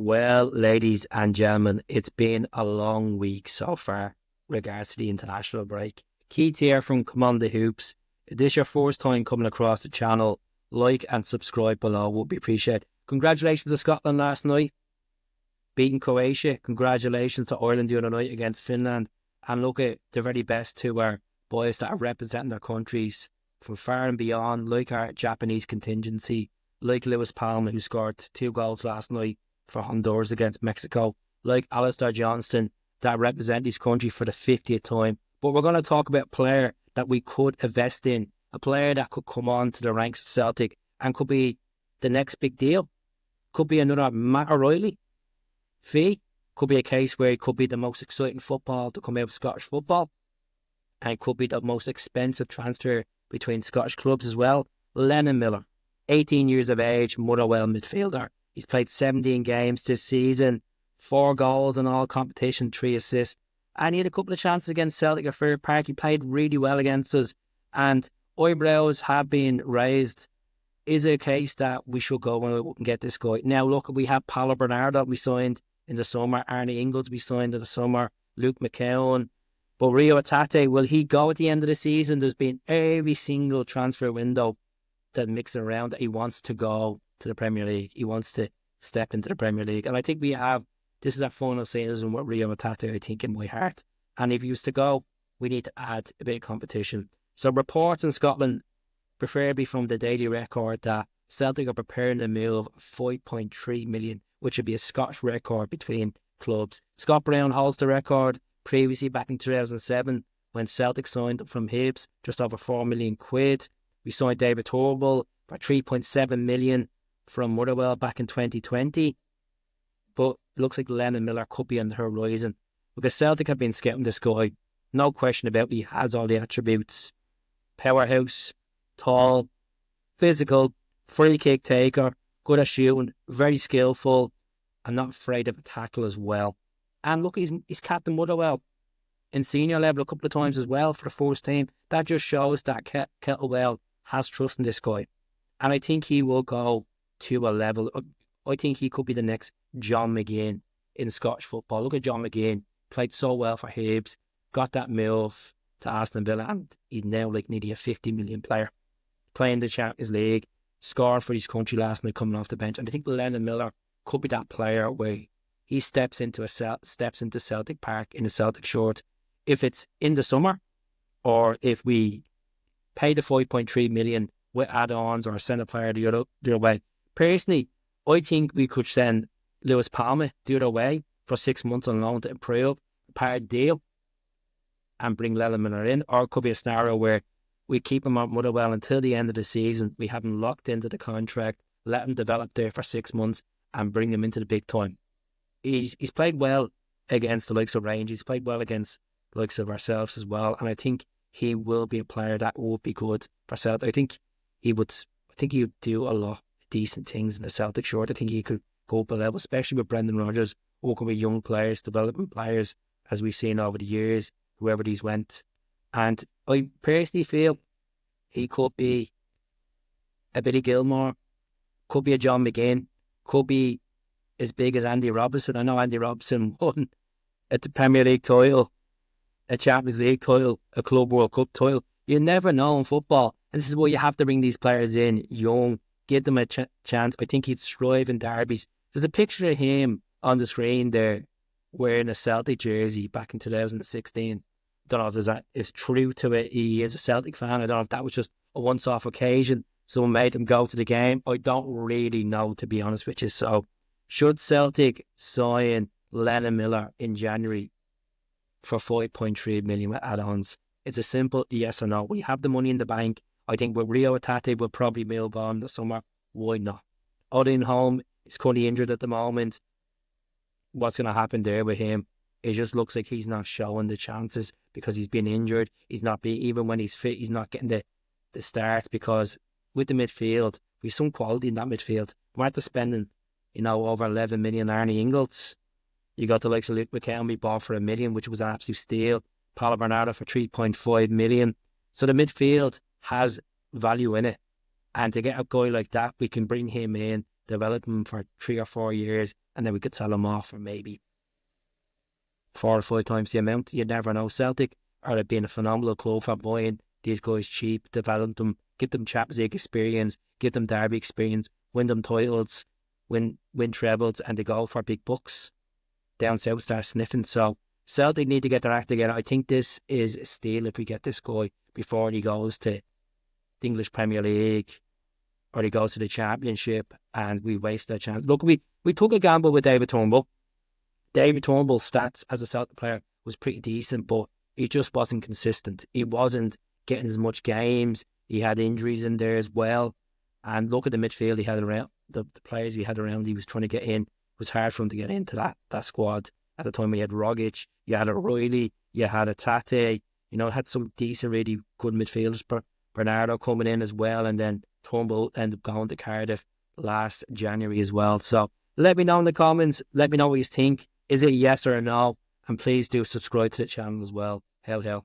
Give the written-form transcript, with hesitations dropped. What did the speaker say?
Well, ladies and gentlemen, it's been a long week so far regards to the international break. Keith here from Come On The Hoops. If this is your first time coming across the channel, like and subscribe below would be appreciated. Congratulations to Scotland last night, beating Croatia. Congratulations to Ireland the other night against Finland. And look at the very best to our boys that are representing their countries from far and beyond, like our Japanese contingency, like Lewis Palmer, who scored 2 goals last night for Honduras against Mexico, like Alistair Johnston, that represent his country for the 50th time. But we're going to talk about a player that we could invest in, a player that could come on to the ranks of Celtic and could be the next big deal. Could be another Matt O'Reilly fee. Could be a case where it could be the most exciting football to come out of Scottish football, and it could be the most expensive transfer between Scottish clubs as well. Lennon Miller, 18 years of age, Motherwell midfielder. He's played 17 games this season, 4 goals in all competition, 3 assists, and he had a couple of chances against Celtic at Fair Park. He played really well against us, and eyebrows have been raised. Is it a case that we should go and get this guy? Now, look, we have Paulo Bernardo we signed in the summer, Arne Ingles we signed in the summer, Luke McKeown, but Rio Atate, will he go at the end of the season? There's been every single transfer window that mixing around that he wants to go to the Premier League. He wants to step into the Premier League. And I think this is our final season with Rio Atate, I think, in my heart. And if he was to go, we need to add a bit of competition. So reports in Scotland, preferably from the Daily Record, that Celtic are preparing a move of 5.3 million, which would be a Scottish record between clubs. Scott Brown holds the record previously back in 2007 when Celtic signed from Hibs, just over 4 million quid. We signed David Turnbull for 3.7 million from Motherwell back in 2020. But it looks like Lennon Miller could be on the horizon because Celtic have been scouting this guy. No question about it. He has all the attributes. Powerhouse, tall, physical, free kick taker, good at shooting, very skillful, and not afraid of a tackle as well. And look, he's captain Motherwell in senior level a couple of times as well for the first team. That just shows that Kettlewell has trust in this guy. And I think he will go to a level. I think he could be the next John McGinn in Scottish football. Look at John McGinn, played so well for Hibs, got that move to Aston Villa, and he's now like nearly a 50 million player, playing the Champions League, scored for his country last night coming off the bench. And I think Lennon Miller could be that player where he steps into Celtic Park in a Celtic shirt. If it's in the summer, or if we pay the 5.3 million with add-ons or send a player the other way. Personally, I think we could send Lewis Palmer the other way for 6 months on loan to improve, a part deal, and bring Lennon Miller in. Or it could be a scenario where we keep him at Motherwell until the end of the season. We have him locked into the contract, let him develop there for 6 months, and bring him into the big time. He's played well against the likes of Rangers. He's played well against the likes of ourselves as well. And I think he will be a player that would be good for Celtic. I think he would do a lot of decent things in the Celtic shirt. I think he could go up a level, especially with Brendan Rodgers, working with young players, developing players, as we've seen over the years, whoever these went. And I personally feel he could be a Billy Gilmore, could be a John McGinn, could be as big as Andy Robertson. I know Andy Robertson won at the Premier League title, a Champions League title, a Club World Cup title. You never know in football. And this is why you have to bring these players in young, give them a chance. I think he'd thrive in derbies. There's a picture of him on the screen there wearing a Celtic jersey back in 2016. Don't know if that is true to it. He is a Celtic fan. I don't know if that was just a once-off occasion. Someone made him go to the game. I don't really know, to be honest with you. So, should Celtic sign Lennon Miller in January for 5.3 million with add-ons? It's a simple yes or no. We have the money in the bank. I think with Rio Atate will probably move on this summer. Why not? Odin Holm is currently injured at the moment. What's going to happen there with him? It just looks like he's not showing the chances because he's been injured. He's not even when he's fit, he's not getting the starts, because with the midfield, we've some quality in that midfield. We're after spending, over 11 million. Arne Ingles. You got the likes of Luke McKeown we bought for 1 million, which was an absolute steal. Paulo Bernardo for 3.5 million. So the midfield has value in it. And to get a guy like that, we can bring him in develop him for 3 or 4 years, and then we could sell him off for maybe 4 or 5 times the amount. You never know. Celtic are being a phenomenal club for buying these guys cheap, develop them, get them Champions League experience, get them derby experience, win them titles, win trebles, and they go for big bucks. Down south start sniffing. So Celtic need to get their act together. I think this is a steal if we get this guy before he goes to the English Premier League or he goes to the Championship, and we waste our chance. Look, we took a gamble with David Turnbull. David Turnbull's stats as a Celtic player was pretty decent, but he just wasn't consistent. He wasn't getting as much games. He had injuries in there as well. And look at the midfield he had around, the players he had around, he was trying to get in. It was hard for him to get into that squad. At the time, he had Rogic, you had a Riley, you had a Tate, had some decent, really good midfielders. Bernardo coming in as well, and then Turnbull ended up going to Cardiff last January as well. So let me know in the comments. Let me know what you think. Is it a yes or a no? And please do subscribe to the channel as well. Hell.